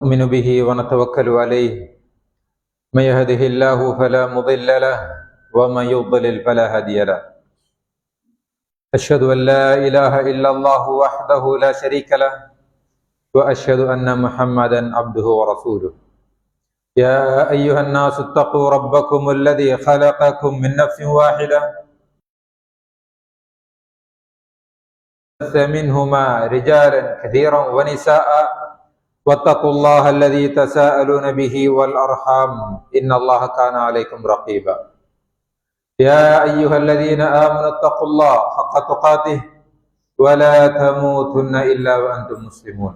نؤمن به ونتوكل عليه من يهده الله فلا مضل له ومن يضلل فلا هادي له. أشهد أن لا إله إلا الله وحده لا شريك له وأشهد أن محمدا عبده ورسوله. يا أيها الناس اتقوا ربكم الذي خلقكم من نفس واحدة منهما رجالا كثيرا ونساء واتقوا الله الذي تساءلون به والأرحام إن الله كان عليكم رقيبا. يا أيها الذين آمنوا اتقوا الله حق تقاته ولا تموتن إلا وأنتم مسلمون.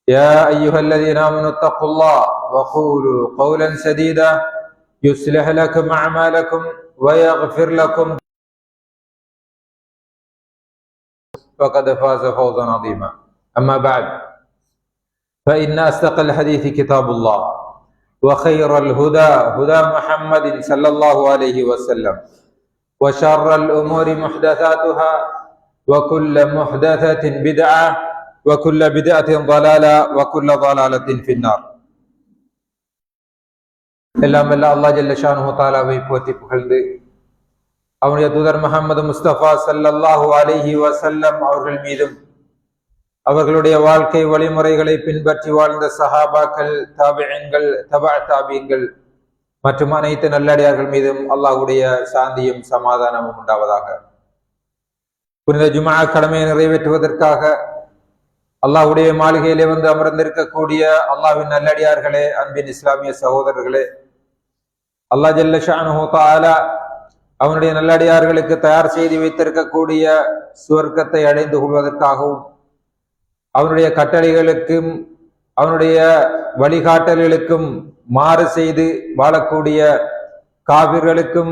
يا أيها الذين آمنوا اتقوا الله وقولوا قولا سديدا يصلح لكم أعمالكم ويغفر لكم فقد فاز فوزا عظيما. أما بعد فإن أصدق الحديث كتاب الله وخير الهدى هدى محمد صلى الله عليه وسلم وشر الأمور محدثاتها وكل محدثة بدعة وكل بدعة ضلالة وكل ضلالة في النار. எல்லாம் வல்ல அல்லாஹ் ஜல்ல ஷானுஹு தஆலாவை போற்றி புகழ்ந்து அவனுடைய தூதர் முஹம்மது முஸ்தபா ஸல்லல்லாஹு அலைஹி வஸல்லம் அவர்கள் மீதும் அவர்களுடைய வாழ்க்கை வழிமுறைகளை பின்பற்றி வாழ்ந்த சஹாபாக்கள், தாபிஈன்கள், தபஅ தாபிஈன்கள் மற்றும் அனைத்து நல்லடியார்கள் மீதும் அல்லாஹ்வுடைய சாந்தியும் சமாதானமும் உண்டாவதாக. புனித ஜும்ஆ கடமையை நிறைவேற்றுவதற்காக அல்லாஹ்வுடைய மாளிகையிலே வந்து அமர்ந்திருக்கக்கூடிய அல்லாஹ்வின் நல்லடியார்களே, அன்பின் இஸ்லாமிய சகோதரர்களே, அல்லாஹ் ஜல்ல ஷானுஹு தஆலா அவனுடைய நல்லடியார்களுக்கு தயார் செய்து வைத்திருக்கக்கூடிய சுவர்க்கத்தை அடைந்து கொள்வதற்காகவும் அவனுடைய கட்டளைகளுக்கும் அவனுடைய வழிகாட்டல்களுக்கும் மாறு செய்து வாழக்கூடிய காபிர்களுக்கும்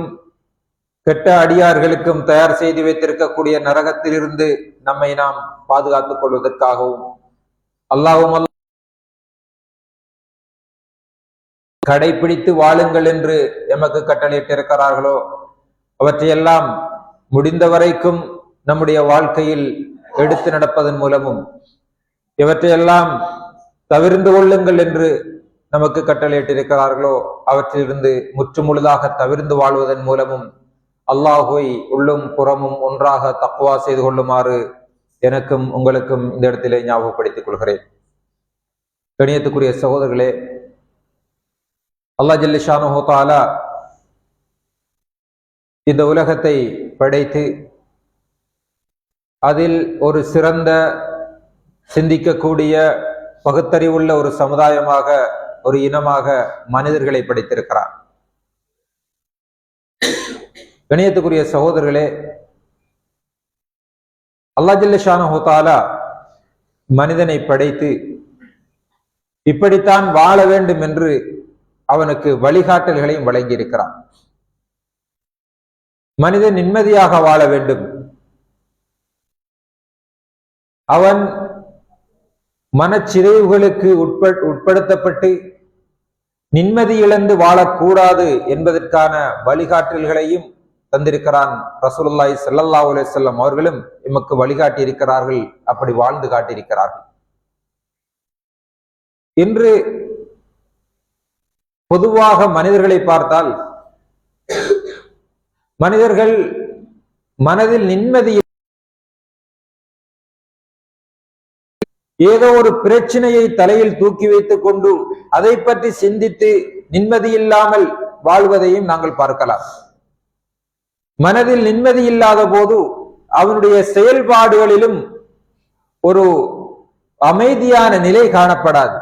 கெட்ட அடியார்களுக்கும் தயார் செய்து வைத்திருக்கக்கூடிய நரகத்திலிருந்து நம்மை நாம் பாதுகாத்துக் கொள்வதற்காகவும் அல்லாஹ்வும் கடைபிடித்து வாழுங்கள் என்று எமக்கு கட்டளையிட்டிருக்கிறார்களோ அவற்றையெல்லாம் முடிந்த வரைக்கும் நம்முடைய வாழ்க்கையில் எடுத்து நடப்பதன் மூலமும் இவற்றையெல்லாம் தவிர்ந்து கொள்ளுங்கள் என்று நமக்கு கட்டளையிட்டிருக்கிறார்களோ அவற்றிலிருந்து முற்றுமுழுதாக தவிர்ந்து வாழ்வதன் மூலமும் அல்லாஹ்வை உள்ளும் புறமும் ஒன்றாக தக்வா செய்து கொள்ளுமாறு எனக்கும் உங்களுக்கும் இந்த இடத்திலே ஞாபகப்படுத்திக் கொள்கிறேன். கணியத்துக்குரிய சகோதரர்களே, அல்லாஹ் ஜல்ல ஷானுஹு தஆலா இந்த உலகத்தை படைத்து அதில் ஒரு சிறந்த சிந்திக்கக்கூடிய பகுத்தறிவுள்ள ஒரு சமுதாயமாக, ஒரு இனமாக மனிதர்களை படைத்திருக்கிறார். கணியத்துக்குரிய சகோதரர்களே, அல்லாஹ் ஜல்ல ஷானுஹு தஆலா மனிதனை படைத்து இப்படித்தான் வாழ வேண்டும் என்று அவனுக்கு வழிகாட்டல்களையும் வழங்கி இருக்கிறான். மனிதன் நிம்மதியாக வாழ வேண்டும், அவன் மனச்சிதைவுகளுக்கு உட்படுத்தப்பட்டு நிம்மதி இழந்து வாழக்கூடாது என்பதற்கான வழிகாட்டல்களையும் தந்திருக்கிறான். ரசூலுல்லாஹி ஸல்லல்லாஹு அலைஹி வஸல்லம் அவர்களும் எமக்கு வழிகாட்டி இருக்கிறார்கள், அப்படி வாழ்ந்து காட்டியிருக்கிறார்கள். இன்று பொதுவாக மனிதர்களை பார்த்தால் மனிதர்கள் மனதில் நிம்மதி, ஏதோ ஒரு பிரச்சனையை தலையில் தூக்கி வைத்துக் கொண்டு அதை பற்றி சிந்தித்து நிம்மதி இல்லாமல் வாழ்வதையும் நாங்கள் பார்க்கலாம். மனதில் நிம்மதி இல்லாத போது அவனுடைய செயல்பாடுகளிலும் ஒரு அமைதியான நிலை காணப்படாது.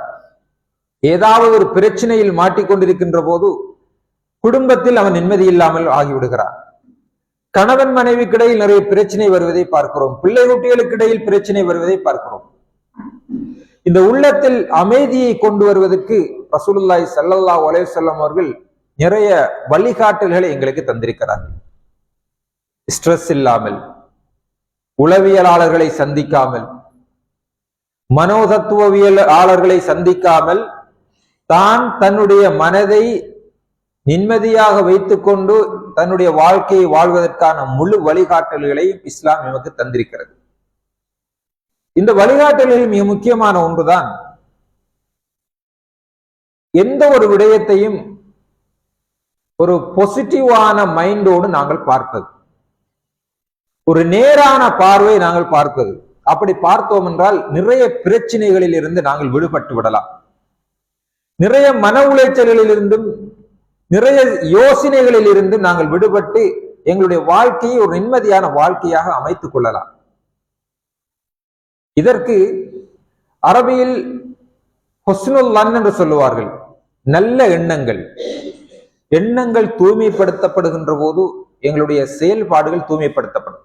ஏதாவது ஒரு பிரச்சனையில் மாட்டிக்கொண்டிருக்கின்ற போது குடும்பத்தில் அவன் நிம்மதி இல்லாமல் ஆகிவிடுகிறான். கணவன் மனைவிக்கிடையில் நிறைய பிரச்சனை வருவதை பார்க்கிறோம், பிள்ளை குட்டிகளுக்கு இடையில் பிரச்சனை வருவதை பார்க்கிறோம். இந்த உள்ளத்தில் அமைதியை கொண்டு வருவதற்கு ரசூலுல்லாஹி ஸல்லல்லாஹு அலைஹி வஸல்லம் அவர்கள் நிறைய வழிகாட்டல்களை எங்களுக்கு தந்திருக்கிறார்கள். ஸ்ட்ரெஸ் இல்லாமல், உளவியலாளர்களை சந்திக்காமல், மனோதத்துவவியலாளர்களை சந்திக்காமல் தான் தன்னுடைய மனதை நிம்மதியாக வைத்துக் கொண்டு தன்னுடைய வாழ்க்கையை வாழ்வதற்கான முழு வழிகாட்டல்களையும் இஸ்லாம் நமக்கு தந்திருக்கிறது. இந்த வழிகாட்டல்களில் மிக முக்கியமான ஒன்றுதான் எந்த ஒரு விடயத்தையும் ஒரு பாசிட்டிவான மைண்டோடு நாங்கள் பார்ப்பது, ஒரு நேரான பார்வை நாங்கள் பார்ப்பது. அப்படி பார்த்தோம் என்றால் நிறைய பிரச்சனைகளில் இருந்து நாங்கள் விடுபட்டு விடலாம். நிறைய மன உளைச்சல்களில் இருந்தும் நிறைய யோசனைகளில் இருந்து நாங்கள் விடுபட்டு எங்களுடைய வாழ்க்கையை ஒரு நிம்மதியான வாழ்க்கையாக அமைத்துக் கொள்ளலாம். இதற்கு அரபியில் ஹுஸ்னுல் லன் என்று சொல்லுவார்கள். நல்ல எண்ணங்கள். எண்ணங்கள் தூய்மைப்படுத்தப்படுகின்ற போது எங்களுடைய செயல்பாடுகள் தூய்மைப்படுத்தப்படும்.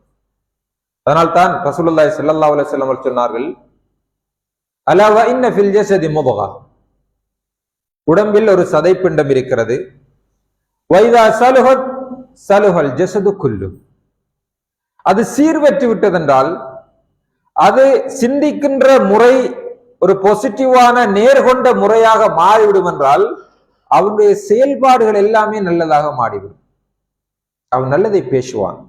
அதனால்தான் ரசூலுல்லாஹி ஸல்லல்லாஹு அலைஹி வஸல்லம் சொன்னார்கள், அலா வ இன்ன ஃபில் ஜஸதி முத்கா, உடம்பில் ஒரு சதைப்பிண்டம் இருக்கிறது. வைதா சலுஹத் சலுஹல் ஜஸது குல்லு, அது சீர்வற்று விட்டதென்றால், அது சிந்திக்கின்ற முறை ஒரு பாசிட்டிவான நேர்கொண்ட முறையாக மாறிவிடும் என்றால் அவனுடைய செயல்பாடுகள் எல்லாமே நல்லதாக மாறிவிடும். அவன் நல்லதை பேசுவான்,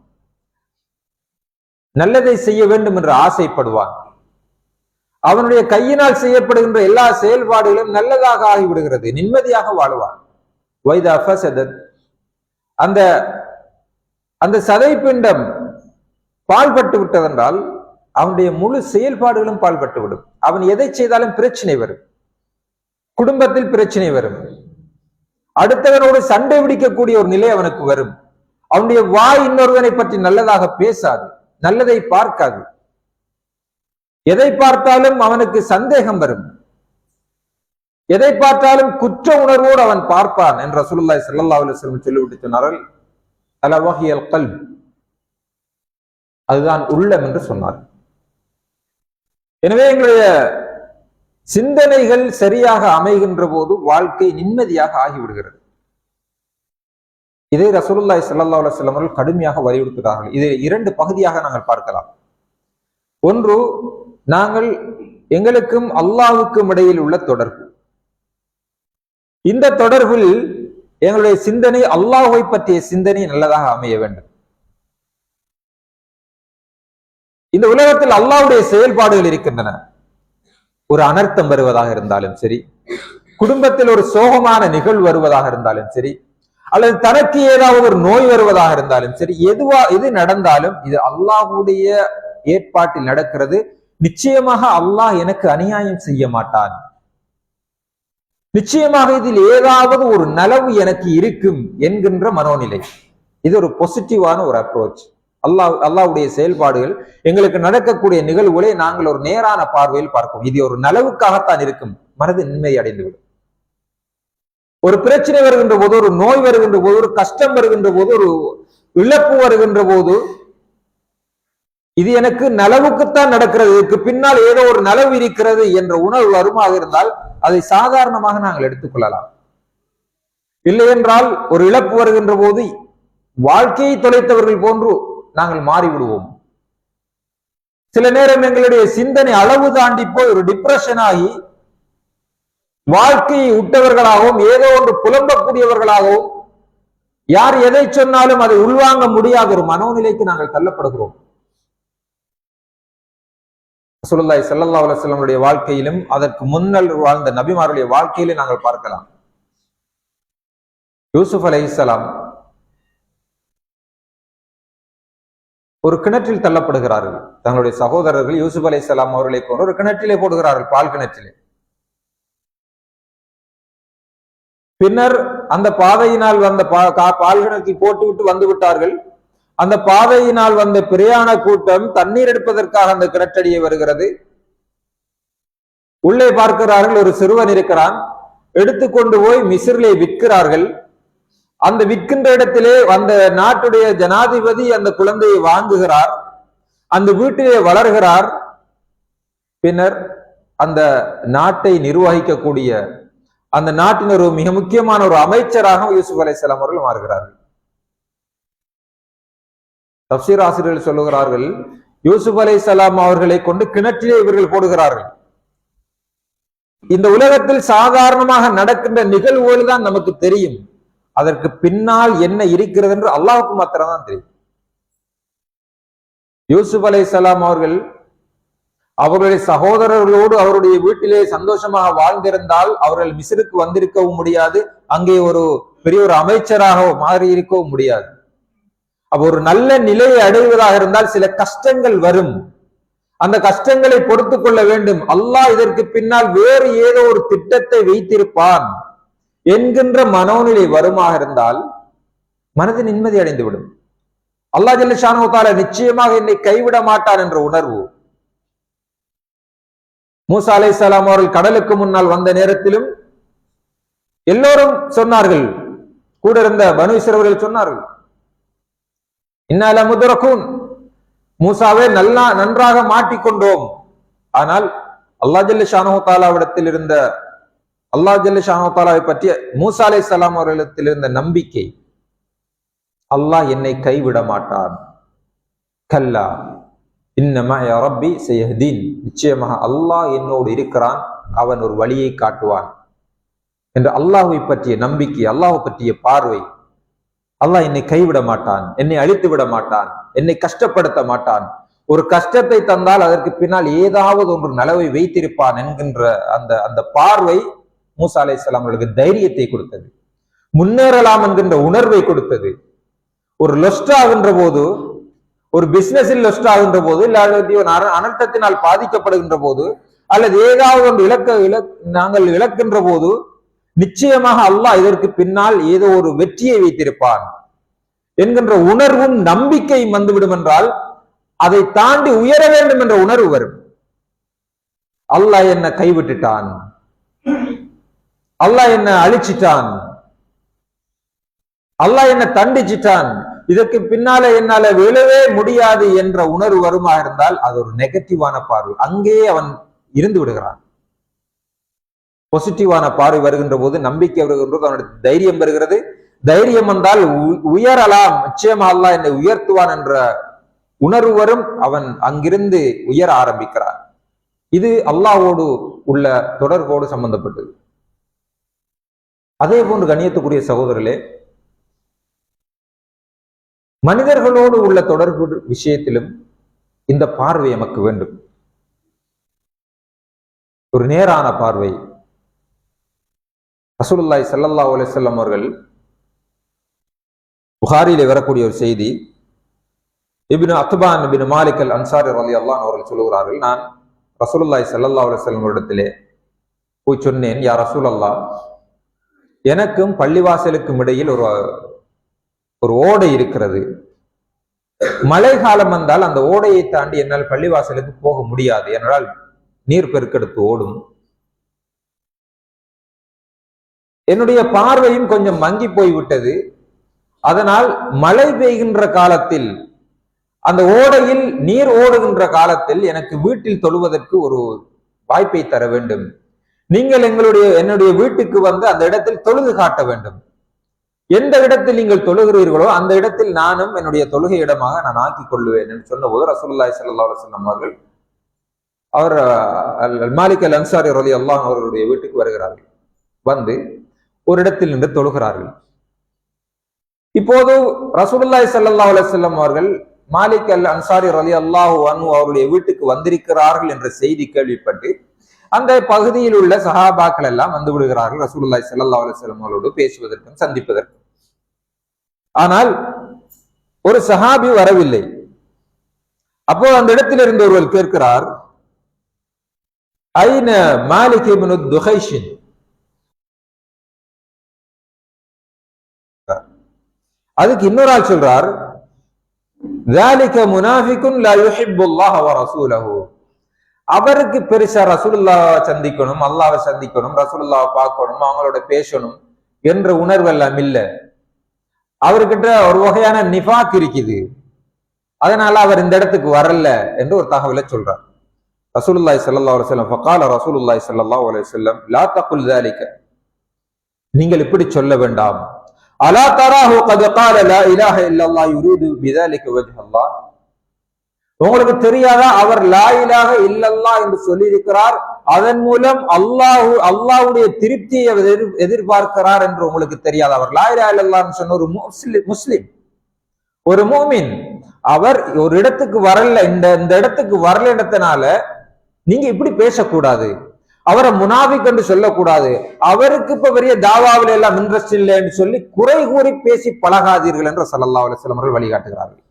நல்லதை செய்ய வேண்டும் என்று ஆசைப்படுவான். அவனுடைய கையினால் செய்யப்படுகின்ற எல்லா செயல்பாடுகளும் நல்லதாக ஆகிவிடுகிறது, நிம்மதியாக வாழ்வான். வைதா ஃபஸதத், அந்த சதைப்பிண்டம் பால்பட்டு விட்டதென்றால் அவனுடைய முழு செயல்பாடுகளும் பால்பட்டு விடும். அவன் எதை செய்தாலும் பிரச்சனை வரும், குடும்பத்தில் பிரச்சனை வரும், அடுத்தவனோடு சண்டை பிடிக்கக்கூடிய ஒரு நிலை அவனுக்கு வரும். அவனுடைய வாய் இன்னொருவனை பற்றி நல்லதாக பேசாது, நல்லதை பார்க்காது. எதை பார்த்தாலும் அவனுக்கு சந்தேகம் வரும், எதை பார்த்தாலும் குற்ற உணர்வோடு அவன் பார்ப்பான் என்று ரசூலுல்லாஹி ஸல்லல்லாஹு அலைஹி வஸல்லம் சொல்லிவிட்டு சொன்னார்கள், அலா வஹியல் கல்ப், அதுதான் உள்ளம் என்று சொன்னார். எனவே எங்களுடைய சிந்தனைகள் சரியாக அமைகின்ற போது வாழ்க்கை நிம்மதியாக ஆகிவிடுகிறது. இதை ரசூலுல்லாஹி ஸல்லல்லாஹு அலைஹி வஸல்லம் அவர்கள் கடுமையாக வலியுறுத்துகிறார்கள். இதை இரண்டு பகுதியாக நாங்கள் பார்க்கலாம். ஒன்று, நாங்கள் எங்களுக்கும் அல்லாஹ்வுக்கும் இடையில் உள்ள தொடர்பு. இந்த தொடர்பில் எங்களுடைய சிந்தனை அல்லாஹ்வை பற்றிய சிந்தனை நல்லதாக அமைய வேண்டும். இந்த உலகத்தில் அல்லாஹ்வுடைய செயல்பாடுகள் இருக்கின்றன. ஒரு அனர்த்தம் வருவதாக இருந்தாலும் சரி, குடும்பத்தில் ஒரு சோகமான நிகழ்வு வருவதாக இருந்தாலும் சரி, அல்லது தனக்கு ஏதாவது ஒரு நோய் வருவதாக இருந்தாலும் சரி, எது நடந்தாலும் இது அல்லாஹ்வுடைய ஏற்பாட்டில் நடக்கிறது. நிச்சயமாக அல்லாஹ் எனக்கு அநியாயம் செய்ய மாட்டான், நிச்சயமாக இதில் ஏதாவது ஒரு நலவு எனக்கு இருக்கும் என்கின்ற மனோநிலை. இது ஒரு பாசிட்டிவான ஒரு அப்ரோச். அல்லாஹ்வுடைய செயல்பாடுகள், எங்களுக்கு நடக்கக்கூடிய நிகழ்வுகளை நாங்கள் ஒரு நேரான பார்வையில் பார்க்கும். இது ஒரு நலவுக்காகத்தான் இருக்கும். மனது நிம்மதி அடைந்துவிடும். ஒரு பிரச்சனை வருகின்ற போது, ஒரு நோய் வருகின்ற போது, ஒரு கஷ்டம் வருகின்ற போது, ஒரு இழப்பு வருகின்ற போது, இது எனக்கு நலவுக்குத்தான் நடக்கிறது, இதுக்கு பின்னால் ஏதோ ஒரு நலவு இருக்கிறது என்ற உணர்வு வருமாக இருந்தால் அதை சாதாரணமாக நாங்கள் எடுத்துக்கொள்ளலாம். இல்லை என்றால் ஒரு இழப்பு வருகின்ற போது வாழ்க்கையை தொலைத்தவர்கள் போன்று நாங்கள் மாறிவிடுவோம். சில நேரம் எங்களுடைய சிந்தனை அளவு தாண்டி போய் ஒரு டிப்ரெஷன் ஆகி வாழ்க்கையை விட்டவர்களாகவும் ஏதோ ஒன்று புலம்பக்கூடியவர்களாகவும் யார் எதை சொன்னாலும் அதை உள்வாங்க முடியாத ஒரு மனோநிலைக்கு நாங்கள் தள்ளப்படுகிறோம். ரசூலுல்லாஹி ஸல்லல்லாஹு அலைஹி வஸல்லம் வாழ்க்கையிலும் அதற்கு முன்னர் வாழ்ந்த நபிமாருடைய வாழ்க்கையிலும் நாங்கள் பார்க்கலாம். யூசுப் அலைஹிஸ்ஸலாம் ஒரு கிணற்றில் தள்ளப்படுகிறார்கள். தங்களுடைய சகோதரர்கள் யூசுப் அலைஹிஸ்ஸலாம் அவர்களை கொண்டு ஒரு கிணற்றிலே போடுகிறார்கள், பால் கிணற்றிலே. பின்னர் அந்த பாதையினால் வந்த பால் கிணற்றில் போட்டுவிட்டு வந்து விட்டார்கள். அந்த பாதையினால் வந்த பிரயாண கூட்டம் தண்ணீர் எடுப்பதற்காக அந்த கிணற்றடியை வருகிறது. உள்ளே பார்க்கிறார்கள், ஒரு சிறுவன் இருக்கிறான். எடுத்துக்கொண்டு போய் மிஸ்ரிலே விற்கிறார்கள். அந்த விற்கின்ற இடத்திலே அந்த நாட்டுடைய ஜனாதிபதி அந்த குழந்தையை வாங்குகிறார், அந்த வீட்டிலே வளர்கிறார். பின்னர் அந்த நாட்டை நிர்வகிக்கக்கூடிய அந்த நாட்டின் ஒரு மிக முக்கியமான ஒரு அமைச்சராக யூசுப் அலைஹிஸ்ஸலாம் அவர்கள் மாறுகிறார்கள். தஃப்சீர் ஆசிரியர்கள் சொல்லுகிறார்கள், யூசுப் அலைஹிஸ்ஸலாம் அவர்களை கொண்டு கிணற்றிலே இவர்கள் போடுகிறார்கள். இந்த உலகத்தில் சாதாரணமாக நடக்கின்ற நிகழ்வுகள் தான் நமக்கு தெரியும், அதற்கு பின்னால் என்ன இருக்கிறது என்று அல்லாஹ்வுக்கு மாத்திரம் தான் தெரியும். யூசுப் அலைஹிஸ்ஸலாம் அவர்கள் அவர்களுடைய சகோதரர்களோடு அவருடைய வீட்டிலே சந்தோஷமாக வாழ்ந்திருந்தால் அவர்கள் மிஸ்ருக்கு வந்திருக்கவும் முடியாது, அங்கே ஒரு பெரிய ஒரு அமைச்சராக மாறி இருக்கவும் முடியாது. அப்ப ஒரு நல்ல நிலையை அடைவதாக இருந்தால் சில கஷ்டங்கள் வரும், அந்த கஷ்டங்களை பொறுத்து கொள்ள வேண்டும். அல்லாஹ் இதற்கு பின்னால் வேறு ஏதோ ஒரு திட்டத்தை வைத்திருப்பான் என்கின்ற மனோநிலை வருமாக இருந்தால் மனது நிம்மதி அடைந்துவிடும். அல்லாஹ் ஜல்ல ஷானஹு தஆலா நிச்சயமாக என்னை கைவிட மாட்டான் என்ற உணர்வு. மூசா அலைஹிஸ்ஸலாம் அவர்கள் கடலுக்கு முன்னால் வந்த நேரத்திலும் எல்லோரும் சொன்னார்கள், கூட இருந்த பனு இஸ்ரவேலர்கள் சொன்னார்கள், இன்னா லமுத்ரகூன், மூசாவே நன்றாக மாட்டிக்கொண்டோம். ஆனால் அல்லாஹ் ஜல்ல ஷானஹு தஆலாவிடத்தில் இருந்த அல்லாஹ் ஜல்ல ஷானஹு தஆலாவை பற்றிய மூசா அலைஹிஸ்ஸலாம் அவர்களிடத்தில் இருந்த நம்பிக்கை, அல்லாஹ் என்னை கைவிட மாட்டான். கல்லா இன்னமா யா ரப்பி சயஹ்தீன், நிச்சயமாக அல்லாஹ் என்னோடு இருக்கிறான், அவன் ஒரு வழியை காட்டுவான் என்று அல்லாஹ்வை பற்றிய நம்பிக்கை, அல்லாஹ்வை பற்றிய பார்வை, அல்லாஹ் என்னை கைவிட மாட்டான், என்னை அழித்து விட மாட்டான், என்னை கஷ்டப்படுத்த மாட்டான், ஒரு கஷ்டத்தை தந்தால் அதற்கு பின்னால் ஏதாவது ஒன்று நலவை வைத்திருப்பான் என்கின்ற அந்த பார்வை மூசா அலைஹிஸ்ஸலாம் அவர்களுக்கு தைரியத்தை கொடுத்தது, முன்னேறலாம் என்கின்ற உணர்வை கொடுத்தது. ஒரு லொஸ்ட் ஆகின்ற போது, ஒரு பிசினஸில் லொஸ்ட் ஆகின்ற போது, இல்ல அனர்த்தத்தினால் பாதிக்கப்படுகின்ற போது, அல்லது ஏதாவது ஒன்று நாங்கள் இழக்கின்ற போது நிச்சயமாக அல்லாஹ் இதற்கு பின்னால் ஏதோ ஒரு வெற்றியை வைத்திருப்பான் என்கின்ற உணர்வும் நம்பிக்கையும் வந்துவிடும் என்றால் அதை தாண்டி உயர வேண்டும் என்ற உணர்வு வரும். அல்லாஹ் என்ன கைவிட்டுட்டான், அல்லாஹ் என்ன அழிச்சிட்டான், அல்லாஹ் என்ன தண்டிச்சிட்டான், இதற்கு பின்னால என்னால விழவே முடியாது என்ற உணர்வு வருமா இருந்தால் அது ஒரு நெகட்டிவான பார்வை, அங்கேயே அவன் இருந்து விடுகிறான். பாசிட்டிவான பார்வை வருகின்ற போது, நம்பிக்கை வருகின்றது, அவனுடைய தைரியம் வருகிறது. தைரியம் வந்தால் உயரலாம், நிச்சயமா அல்லாஹ் என்னை உயர்த்துவான் என்ற உணர்வு வரும், அவன் அங்கிருந்து உயர ஆரம்பிக்கிறான். இது அல்லாஹ்வோடு உள்ள தொடர்போடு சம்பந்தப்பட்டது. அதே போன்று கண்ணியத்துக்குரிய சகோதரர்களே, மனிதர்களோடு உள்ள தொடர்பு விஷயத்திலும் இந்த பார்வை நமக்கு வேண்டும், ஒரு நேரான பார்வை. ரசூலுல்லாஹி ஸல்லல்லாஹு அலைஹி வஸல்லம் அவர்கள் புகாரியிலே வரக்கூடிய ஒரு செய்தி, இப்னு அத்பான் இப்னு மாலிக் அல் அன்சாரி ரலியல்லாஹு அன்ஹு அவர்கள் சொல்கிறார்கள், நான் ரசூலுல்லாஹி ஸல்லல்லாஹு அலைஹி வஸல்லம் இடத்திலே போய் சொன்னேன், யா ரசூலல்லாஹ், எனக்கும் பள்ளிவாசலுக்கும் இடையில் ஒரு ஓடை இருக்கிறது, மழை காலம் வந்தால் அந்த ஓடையை தாண்டி என்னால் பள்ளிவாசலுக்கு போக முடியாது, என்னால் நீர் பெருக்கெடுத்து ஓடும், என்னுடைய பார்வையும் கொஞ்சம் மங்கி போய்விட்டது, அதனால் மழை பெய்கின்ற காலத்தில், அந்த ஓடையில் நீர் ஓடுகின்ற காலத்தில் எனக்கு வீட்டில் தொழுவதற்கு ஒரு வாய்ப்பை தர வேண்டும், நீங்கள் என்னுடைய வீட்டுக்கு வந்து அந்த இடத்தில் தொழுது காட்ட வேண்டும், எந்த இடத்தில் நீங்கள் தொழுகிறீர்களோ அந்த இடத்தில் நானும் என்னுடைய தொழுகை இடமாக நான் ஆக்கிக் கொள்ளுவேன் என்று சொன்ன போது ரசூலுல்லாஹி ஸல்லல்லாஹு அலைஹி வஸல்லம் அவர்கள் அவர் மாலிக் அல் அன்சாரி ரலியல்லாஹு அன்ஹு அவர்களுடைய வீட்டுக்கு வருகிறார்கள், வந்து ஒரு இடத்தில் நின்று தொழுகிறார்கள். இப்போது ரசூலுல்லாஹி ஸல்லல்லாஹு அலைஹி வஸல்லம் அவர்கள் மாலிக் அல் அன்சாரி ரலியல்லாஹு அன்ஹு அவருடைய வீட்டுக்கு வந்திருக்கிறார்கள் என்ற செய்தி கேள்விப்பட்டு அந்த பகுதியில் உள்ள சஹாபாக்கள் எல்லாம் வந்து விடுகிறார்கள் ரசூலுல்லாஹி ஸல்லல்லாஹு அலைஹி வஸல்லம் அவர்களோடு பேசுவதற்கும் சந்திப்பதற்கும். ஆனால் ஒரு சஹாபி வரவில்லை. அப்போ அந்த இடத்தில் இருந்து ஒருவர் கேட்கிறார், ஐன மாலிக் இப்னு துஹைஷின், அதுக்கு இன்னொரு ஆள் சொல்றார், ذلك منافق لا يحب الله ورسوله, அவருக்கு பெருசா ரசூலுல்லாஹ் சந்திக்கணும், அல்லாஹ்வை சந்திக்கணும், ரசூலுல்லாஹ் பார்க்கணும், அவங்களோட பேசணும் என்ற உணர்வு எல்லாம் இல்ல, அவர்கிட்ட ஒரு வகையான நிஃபாக் இருக்குது, அதனால அவர் இந்த இடத்துக்கு வரல என்று ஒரு தகவலை சொல்றார். ரசூலுல்லாஹி ஸல்லல்லாஹு அலைஹி வஸல்லம் ஃபகால ரசூலுல்லாஹி ஸல்லல்லாஹு அலைஹி வஸல்லம் லா தகுல் ذلك, நீங்கள் இப்படி சொல்ல வேண்டாம், அலா தராஹு கத் قال لا اله الا الله يريد بذلك وجه الله, உங்களுக்கு தெரியாதா அவர் லா இலாஹ இல்லல்லாஹ் என்று சொல்லி இருக்கிறார், அதன் மூலம் அல்லாஹ்வுடைய திருப்தியை எதிர்பார்க்கிறார் என்று உங்களுக்கு தெரியாது. அவர் லா இலாஹ இல்லல்லாஹ் சொன்ன ஒரு முஸ்லிம், ஒரு மூமின், அவர் ஒரு இடத்துக்கு வரல, இந்த இடத்துக்கு வரல இடத்தினால நீங்க இப்படி பேசக்கூடாது, அவரை முனாஃபிக் என்று சொல்லக்கூடாது, அவருக்கு இப்ப பெரிய தாவாவில எல்லாம் இன்ட்ரெஸ்ட் இல்லைன்னு சொல்லி குறை கூறி பேசி பழகாதீர்கள் என்று ஸல்லல்லாஹு அலைஹி வஸல்லம் அவர்கள் வழிகாட்டுகிறார்கள்.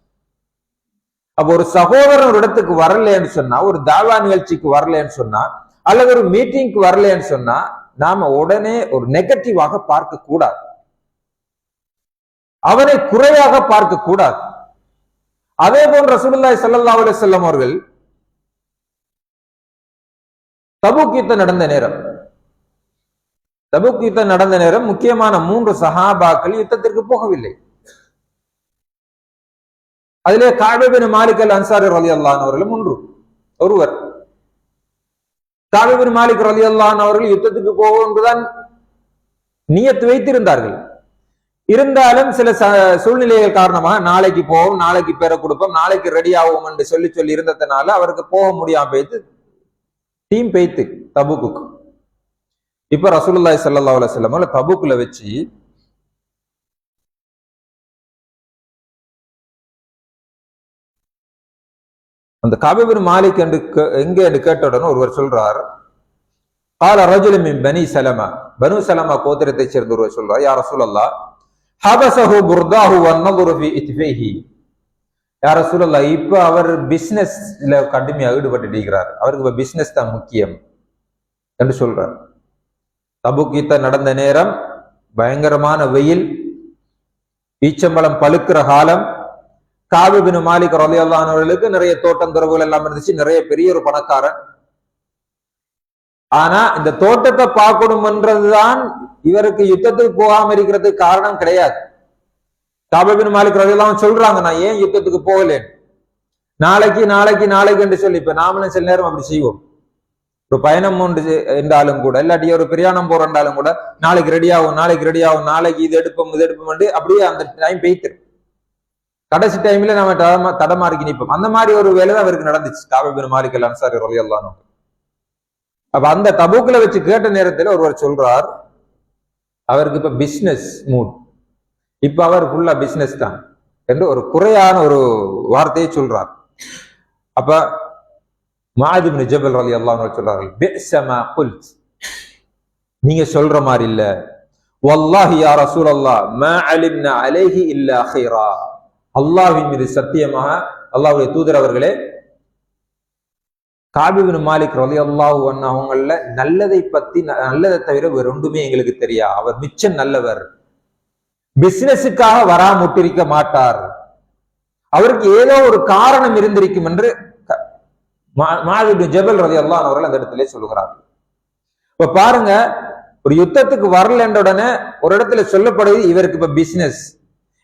அப்ப ஒரு சகோதரன் ஒரு இடத்துக்கு வரலன்னு சொன்னா, ஒரு தாவா நிகழ்ச்சிக்கு வரலன்னு சொன்னா, அல்லது ஒரு மீட்டிங்க்கு வரலன்னு சொன்னா, நாம உடனே ஒரு நெகட்டிவாக பார்க்க கூடாது, அவனை குறையாக பார்க்க கூடாது. அதே போன்று ரசூலுல்லாஹி ஸல்லல்லாஹு அலைஹி வஸல்லம் அவர்கள் தபூக் யுத்தம் நடந்த நேரம் முக்கியமான 3 சஹாபாக்கள் யுத்தத்திற்கு போகவில்லை. அதிலே கஅப் இப்னு மாலிக் அல் அன்சாரி ரலியல்லாஹு அன்ஹு அவர்களும் ஒருவர். கஅப் இப்னு மாலிக் ரலியல்லாஹு அன்ஹு அவர்கள் யுத்தத்துக்கு போவோம் என்றுதான் நியத்து வைத்திருந்தார்கள். இருந்தாலும் சில சூழ்நிலைகள் காரணமாக நாளைக்கு போவோம், நாளைக்கு பேரை கொடுப்போம், நாளைக்கு ரெடி ஆகும் என்று சொல்லி இருந்ததுனால அவருக்கு போக முடியாம போயிட்டு டீம் பேய்த்து தபூக்கு. இப்ப ரசூலுல்லாஹி ஸல்லல்லாஹு அலைஹி வஸல்லம் தபூக்குல வச்சு அந்த கஅப் இப்னு மாலிக் எங்க கேட்டவுடனே ஒருவர் சொல்றார், قال رجل من بني سلمة, பனு சலமா கோத்திரத்தை சேர்ந்த ஒருவர் சொல்றார், யா ரசூலல்லாஹ் ஹபஸஹு புர்தாஹு வன்னظر في இத்ஃபைஹி, யா ரசூலல்லாஹ் இப்ப அவர் பிசினஸ்ல கடுமையாக ஈடுபட்டு இருக்கிறார், அவருக்கு இப்ப பிசினஸ் தான் முக்கியம் என்று சொல்றார். தபூக் யுத்தம் நடந்த நேரம், பயங்கரமான வெயில், ஈச்சம்பழம் பழுக்கிற காலம். கஅப் இப்னு மாலிக் ரலியல்லாஹு அன்ஹு அவர்களுக்கு நிறைய தோட்டம் துறவுகள் எல்லாம் இருந்துச்சு, நிறைய பெரிய ஒரு பணக்காரன். ஆனா இந்த தோட்டத்தை பார்க்கணும் என்றதுதான் இவருக்கு யுத்தத்துக்கு போகாம இருக்கிறதுக்கு காரணம் கிடையாது. கஅப் இப்னு மாலிக் ரலியல்லாஹு அன்ஹு சொல்றாங்க, நான் ஏன் யுத்தத்துக்கு போகலேன், நாளைக்கு என்று சொல்லி. இப்ப நாமளும் சில நேரம் அப்படி செய்வோம், ஒரு பயணம் ஒன்று என்றாலும் கூட, இல்லாட்டி ஒரு பிரயாணம் போறண்டாலும் கூட, நாளைக்கு ரெடி ஆகும், நாளைக்கு இது எடுப்போம் அப்படியே அந்த டைம் போயிட்டு கடைசி டைம்ல நம்ம தடமாறிக்கி நிற்போம். அந்த மாதிரி ஒரு வேலை தான் அவருக்கு நடந்துச்சு கஅப் இப்னு மாலிக் அல் அன்சாரி ரலியல்லாஹு அன்ஹு. அப்ப அந்த தபூக்ல வச்சு கேட்ட நேரத்தில் ஒருவர் சொல்றார், அவருக்கு இப்ப பிசினஸ் மூட், இப்ப அவர் ஃபுல்லா பிசினஸ் தான் என்று ஒரு குறையான ஒரு வார்த்தையை சொல்றார். அப்ப முஆத் இப்னு ஜபல் ரலியல்லாஹு அன்ஹு சொல்றார்கள், பிஸமா குல்த், நீங்க சொல்ற மாதிரி இல்ல, வல்லாஹி யா ரசூலல்லாஹ் மா அலிம்னா அலைஹி இல்லா கைரா, அல்லாஹ்வின் மீது சத்தியமாக அல்லாஹ்வுடைய தூதர் அவர்களே, கஅப் இப்னு மாலிக் ரலியல்லாஹு அன்ஹு அவங்கள நல்லதை தவிர வேற ஒன்றுமே எங்களுக்கு தெரியா, அவர் மிச்சம் நல்லவர், பிசினஸுக்காக வராமுட்டிருக்க மாட்டார், அவருக்கு ஏதோ ஒரு காரணம் இருந்திருக்கும் என்று முஆத் இப்னு ஜபல் ரலியல்லாஹு அன்ஹு அவர்கள் அந்த இடத்திலே சொல்லுகிறார். இப்ப பாருங்க, ஒரு யுத்தத்துக்கு வரல என்ற உடனே ஒரு இடத்துல சொல்லப்படுது இவருக்கு இப்ப பிசினஸ்,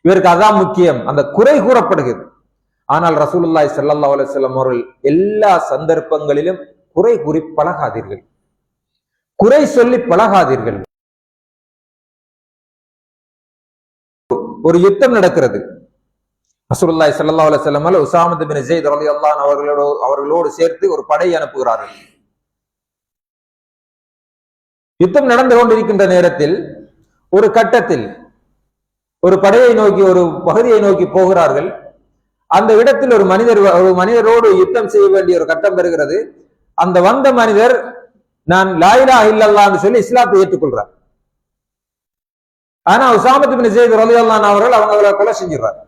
இவருக்கு அதான் முக்கியம், அந்த குறை கூறப்படுகிறது. ஆனால் ரசூலுல்லாஹி ஸல்லல்லாஹு அலைஹி வஸல்லம் அவர்கள் எல்லா சந்தர்ப்பங்களிலும் குறை கூறி பழகாதீர்கள், குறை சொல்லி பழகாதீர்கள். ஒரு யுத்தம் நடக்கிறது, ரசூலுல்லாஹி ஸல்லல்லாஹு அலைஹி வஸல்லம் உஸாமா பின் ஸைத் ரலியல்லாஹு அன்ஹு அவர்களோடு சேர்த்து ஒரு படை அனுப்புகிறார்கள். யுத்தம் நடந்து கொண்டிருக்கின்ற நேரத்தில் ஒரு கட்டத்தில் ஒரு படையை நோக்கி, ஒரு பகுதியை நோக்கி போகிறார்கள். அந்த இடத்தில் ஒரு மனிதரோடு யுத்தம் செய்ய வேண்டிய ஒரு கட்டம் பெறுகிறது. அந்த வந்த மனிதர் நான் லா இலாஹ இல்லல்லாஹ் என்று சொல்லி இஸ்லாத்தை ஏற்றுக்கொள்றார். ஆனா உஸாமா பின் ஸைத் ரலியல்லாஹு அன்ஹு அவர்கள் அவங்களை கொலை செஞ்சிடறார்.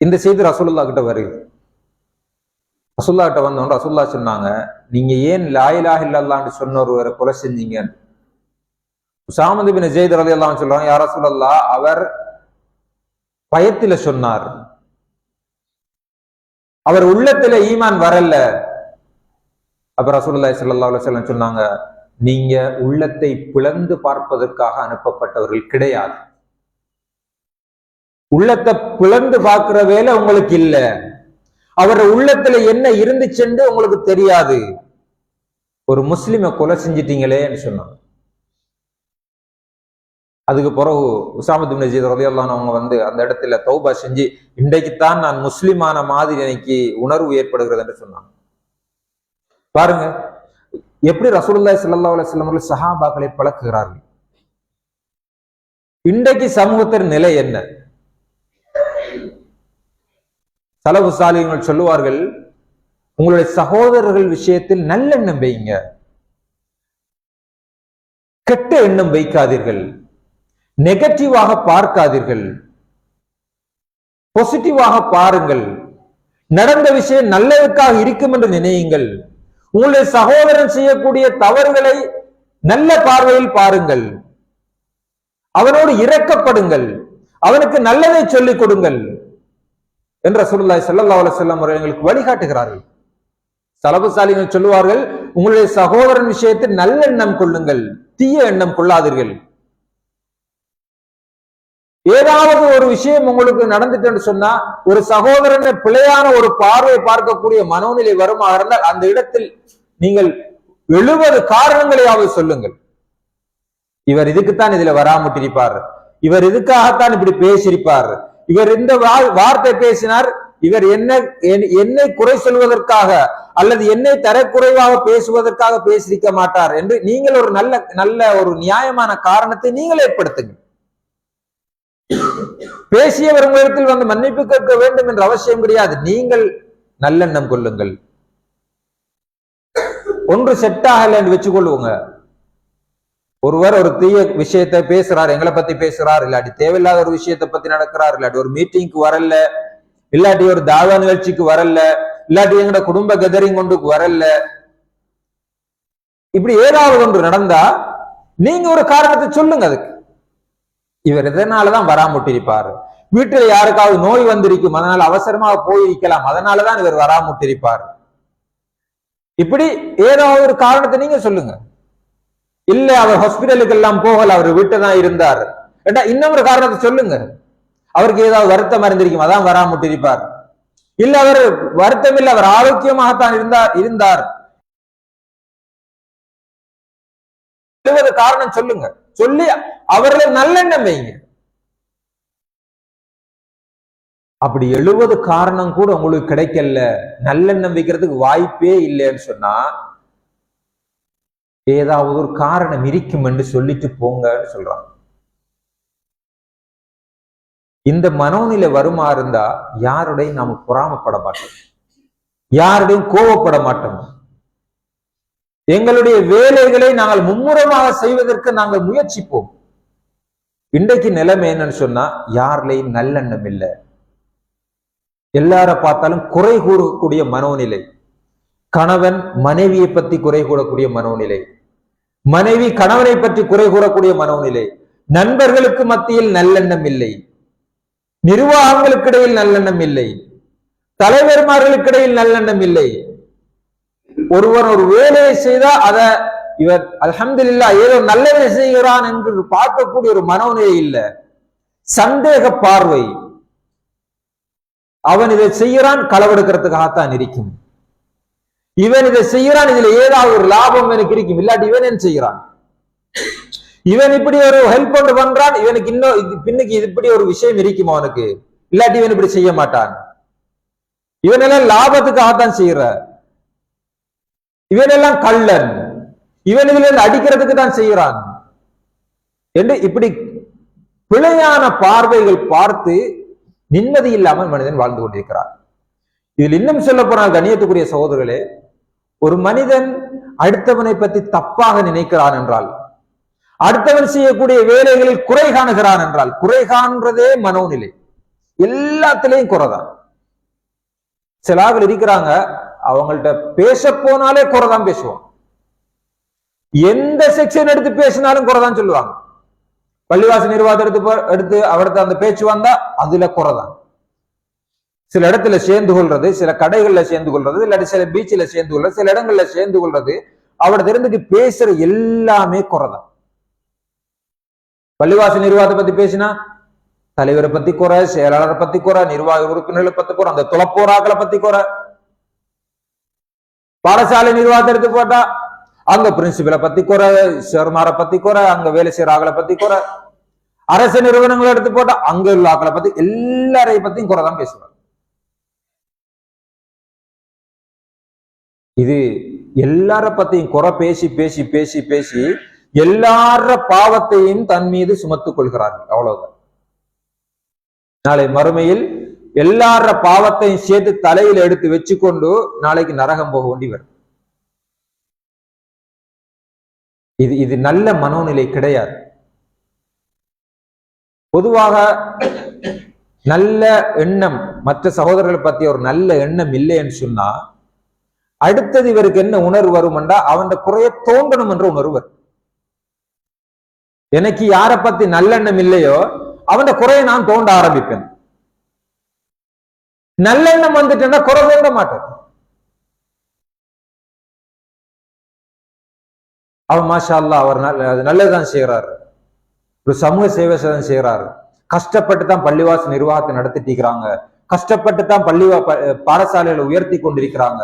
இந்த செய்தி ரசூலுல்லாஹ் கிட்ட வருகிறது. ரசூலுல்லாஹ் கிட்ட வந்தோம், ரசூலுல்லாஹ் சொன்னாங்க, நீங்க ஏன் லா இலாஹ இல்லல்லாஹ் என்று சொன்ன ஒருவரை கொலை செஞ்சீங்க? உஸாமா பின் ஸைத் ரலியல்லாஹு அன்ஹு சொல்றாங்க, யா ரசூலல்லாஹ் அவர் பயத்தில சொன்னார், அவர் உள்ளத்துல ஈமான் வரல. அப்ப ரசூலுல்லாஹி ஸல்லல்லாஹு அலைஹி வஸல்லம் சொன்னாங்க, நீங்க உள்ளத்தை பிளந்து பார்ப்பதற்காக அனுப்பப்பட்டவர்கள் கிடையாது, உள்ளத்தை பிளந்து பார்க்கிற வேலை உங்களுக்கு இல்ல, அவர் உள்ளத்துல என்ன இருந்துச்சுன்னு உங்களுக்கு தெரியாது, ஒரு முஸ்லிமை கொலை செஞ்சிட்டீங்களேன்னு சொன்னாங்க. அதுக்கு பிறகு உஸாமா பின் ஸைத் ரலியல்லாஹு அன்ஹு அவங்க வந்து அந்த இடத்துல தௌபா செஞ்சு, இன்றைக்குத்தான் நான் முஸ்லிமான மாதிரி எனக்கு உணர்வு ஏற்படுகிறது என்று சொன்னாங்க. பாருங்க எப்படி ரசூலுல்லாஹி ஸல்லல்லாஹு அலைஹி வஸல்லம் சஹாபாக்களை பழக்குகிறார்கள். இன்றைக்கு சமூகத்தின் நிலை என்ன? சலஃபு சாலிஹீன்கள் சொல்லுவார்கள், உங்களுடைய சகோதரர்கள் விஷயத்தில் நல்லெண்ணம் வைங்க, கெட்ட எண்ணம் வைக்காதீர்கள், நெகட்டிவாக பார்க்காதீர்கள், பாசிட்டிவாக பாருங்கள். நடந்த விஷயம் நல்லதுக்காக இருக்கும் என்று நினையுங்கள். உங்களுடைய சகோதரன் செய்யக்கூடிய தவறுகளை நல்ல பார்வையில் பாருங்கள், அவனோடு இரக்கப்படுங்கள், அவனுக்கு நல்லதை சொல்லிக் கொடுங்கள் என்று ரசூலுல்லாஹி ஸல்லல்லாஹு அலைஹி வஸல்லம் அவர்கள் எங்களுக்கு வழிகாட்டுகிறார்கள். சலபுசாலிகள் சொல்லுவார்கள், உங்களுடைய சகோதரன் விஷயத்தில் நல்லெண்ணம் கொள்ளுங்கள், தீய எண்ணம் கொள்ளாதீர்கள். ஏதாவது ஒரு விஷயம் உங்களுக்கு நடந்துட்டு சொன்னா ஒரு சகோதரனை பிழையான ஒரு பார்வையை பார்க்கக்கூடிய மனோநிலை வருமாக இருந்தால் அந்த இடத்தில் நீங்கள் 70 காரணங்களையாவது சொல்லுங்கள். இவர் இதுக்குத்தான் இதுல வராமட்டிருப்பார், இவர் இதுக்காகத்தான் இப்படி பேசியிருப்பார், இவர் இந்த வார்த்தை பேசினார், இவர் என்னை குறை சொல்வதற்காக அல்லது என்னை தரக்குறைவாக பேசுவதற்காக பேசியிருக்க மாட்டார் என்று நீங்கள் ஒரு நல்ல ஒரு நியாயமான காரணத்தை நீங்கள் ஏற்படுத்துங்கள். பேசியவர் உங்களிடத்தில் வந்து மன்னிப்பு கேட்க வேண்டும் என்ற அவசியம் கிடையாது. நீங்கள் நல்லெண்ணம் கொள்ளுங்கள். ஒன்று செட் ஆகல என்று வச்சுக்கொள்ளுவோங்க. ஒருவர் ஒரு தீய விஷயத்தை பேசுறார், எங்களை பத்தி பேசுறார், இல்லாட்டி தேவையில்லாத ஒரு விஷயத்தை பத்தி நடக்கிறார், இல்லாட்டி ஒரு மீட்டிங்க்கு வரல, இல்லாட்டி ஒரு தாவா நிகழ்ச்சிக்கு வரல, இல்லாட்டி எங்களோட குடும்ப கெதரிங் கொண்டுக்கு வரல, இப்படி ஏதாவது ஒன்று நடந்தா நீங்க ஒரு காரணத்தை சொல்லுங்க. அதுக்கு இவர் இதனாலதான் வராமுட்டிருப்பார், வீட்டுல யாருக்காவது நோய் வந்திருக்கும், அதனால அவசரமாக போயிருக்கலாம், அதனாலதான் இவர் வராமுட்டிருப்பார், இப்படி ஏதாவது ஒரு காரணத்தை நீங்க சொல்லுங்க. இல்ல அவர் ஹாஸ்பிட்டலுக்கு எல்லாம் போகல, அவர் வீட்டை தான் இருந்தார், இன்னொரு காரணத்தை சொல்லுங்க. அவருக்கு ஏதாவது வருத்தம் இருந்திருக்கும், அதான் வராமுட்டிருப்பார். இல்ல அவர் வருத்தம் இல்லை, அவர் ஆரோக்கியமாகத்தான் இருந்தார் காரணம் சொல்லுங்க. சொல்லி அவர்களை நல்லெண்ணம் வைங்க. அப்படி 70 காரணம் கூட உங்களுக்கு கிடைக்கல, நல்லெண்ணம் வைக்கிறதுக்கு வாய்ப்பே இல்லைன்னு சொன்னா ஏதாவது ஒரு காரணம் இருக்கும் என்று சொல்லிட்டு போங்கன்னு சொல்றாங்க. இந்த மனோநிலை வருமா இருந்தா யாருடையும் நாம பொறாமப்பட மாட்டோம், யாருடையும் கோபப்பட மாட்டோம். எங்களுடைய வேலைகளை நாங்கள் மும்முரமாக செய்வதற்கு நாங்கள் முயற்சிப்போம். இன்றைக்கு நிலைமை என்னன்னு சொன்னா யாருலையும் நல்லெண்ணம் இல்லை, எல்லார பார்த்தாலும் குறை கூறக்கூடிய மனோநிலை. கணவன் மனைவியை பற்றி குறை கூறக்கூடிய மனோநிலை, மனைவி கணவனை பற்றி குறை கூறக்கூடிய மனோநிலை, நண்பர்களுக்கு மத்தியில் நல்லெண்ணம் இல்லை, நிர்வாகங்களுக்கு இடையில் நல்லெண்ணம் இல்லை, தலைவர்மார்களுக்கு இடையில் நல்லெண்ணம் இல்லை. ஒருவன் ஒரு வேலையை செய்தா அத இவர் அல்ஹம்துலில்லாஹ் ஏதோ நல்லதை செய்கிறான் என்று பார்க்கக்கூடிய ஒரு மனோநிலை இல்லை, சந்தேக பார்வை. அவன் இதை செய்கிறான் களவெடுக்கிறதுக்காகத்தான் இருக்கும், இவன் இதை செய்கிறான் இதுல ஏதாவது ஒரு லாபம் எனக்கு இருக்கும், இல்லாட்டி இவன் என்ன செய்கிறான், இவன் இப்படி ஒரு ஹெல்ப் கொண்டு பண்றான், இவனுக்கு இன்னும் பின்னுக்கு இப்படி ஒரு விஷயம் இருக்கும் அவனுக்கு, இல்லாட்டி இவன் இப்படி செய்ய மாட்டான், இவன் எல்லாம் லாபத்துக்காகத்தான் செய்யற, இவன் எல்லாம் கள்ளன், இவன் இதுல இருந்து அடிக்கிறதுக்கு தான் செய்கிறான் என்று இப்படி பிழையான பார்வைகள் பார்த்து நிம்மதி இல்லாமல் மனிதன் வாழ்ந்து கொண்டிருக்கிறார். இதில் இன்னும் சொல்ல போனால் கண்ணியத்துக்குரிய சகோதரர்களே, ஒரு மனிதன் அடுத்தவனை பற்றி தப்பாக நினைக்கிறான் என்றால், அடுத்தவன் செய்யக்கூடிய வேலைகளில் குறை காணுகிறான் என்றால், குறை காண்றதே மனோநிலை, எல்லாத்திலையும் குறைதான். சில ஆள் இருக்கிறாங்க, அவங்கள்ட்ட பேச போனாலே குறைதான் பேசுவான், எந்த செக்ஷன் எடுத்து பேசினாலும் குறைதான் சொல்லுவாங்க. பள்ளிவாச நிர்வாகத்தை எடுத்து அவர்கிட்ட அந்த பேச்சு வந்தா அதுல குறைதான். சில இடத்துல சேர்ந்து கொள்றது, சில கடைகள்ல சேர்ந்து கொள்றது, இல்லாட்டி சில பீச்சில சேர்ந்து கொள்றது, சில இடங்கள்ல சேர்ந்து கொள்றது, அவட தெரிந்துக்கு பேசுற எல்லாமே குறைதான். பள்ளிவாச நிர்வாகத்தை பத்தி பேசினா தலைவரை பத்தி குறை, செயலாளரை பத்தி குறை, நிர்வாக உறுப்பினர்களை பத்தி குறை, அந்த துளப்போராக்களை பத்தி குறை. பாடசாலை நிர்வாகத்தை எடுத்து போட்டா அங்க பிரின்சிபலை பத்தி குறை, சேர்மாரை பத்தி குறை, அங்க வேலை செய்யற ஆக்களை பத்தி குறை. அரசு நிறுவனங்களை எடுத்து போட்டா அங்க உள்ள ஆக்களை பத்தி எல்லாரையும் பத்தியும் குறைதான் பேசுவார். இது எல்லார பத்தியும் குறை பேசி பேசி பேசி பேசி எல்லார பாவத்தையும் தன் மீது சுமத்துக் கொள்கிறார்கள். அவ்வளவுதான். நாளை மறுமையில் எல்லார பாவத்தையும் சேர்த்து தலையில எடுத்து வச்சுக்கொண்டு நாளைக்கு நரகம் போக வேண்டி வரும். இது நல்ல மனோநிலை கிடையாது. பொதுவாக நல்ல எண்ணம், மற்ற சகோதரர்களை பத்தி ஒரு நல்ல எண்ணம் இல்லைன்னு சொன்னா அடுத்தது இவருக்கு என்ன உணர்வு வரும் என்றா அவன் குறைய தோன்றணும் என்ற உணர்வு வரும். எனக்கு யாரை பத்தி நல்லெண்ணம் இல்லையோ அவன் குறைய நான் தோண்ட ஆரம்பிப்பேன். நல்லெண்ணம் வந்துட்டேன்னா குறை தோண்ட மாட்டேன். அவன் மாஷா அல்லாஹ் அவர் நல்லதுதான் செய்யறாரு, ஒரு சமூக சேவை செய்யறாரு, கஷ்டப்பட்டு தான் பள்ளிவாச நிர்வாகத்தை நடத்திட்டு இருக்கிறாங்க, கஷ்டப்பட்டு தான் பாடசாலைகளை உயர்த்தி கொண்டிருக்கிறாங்க,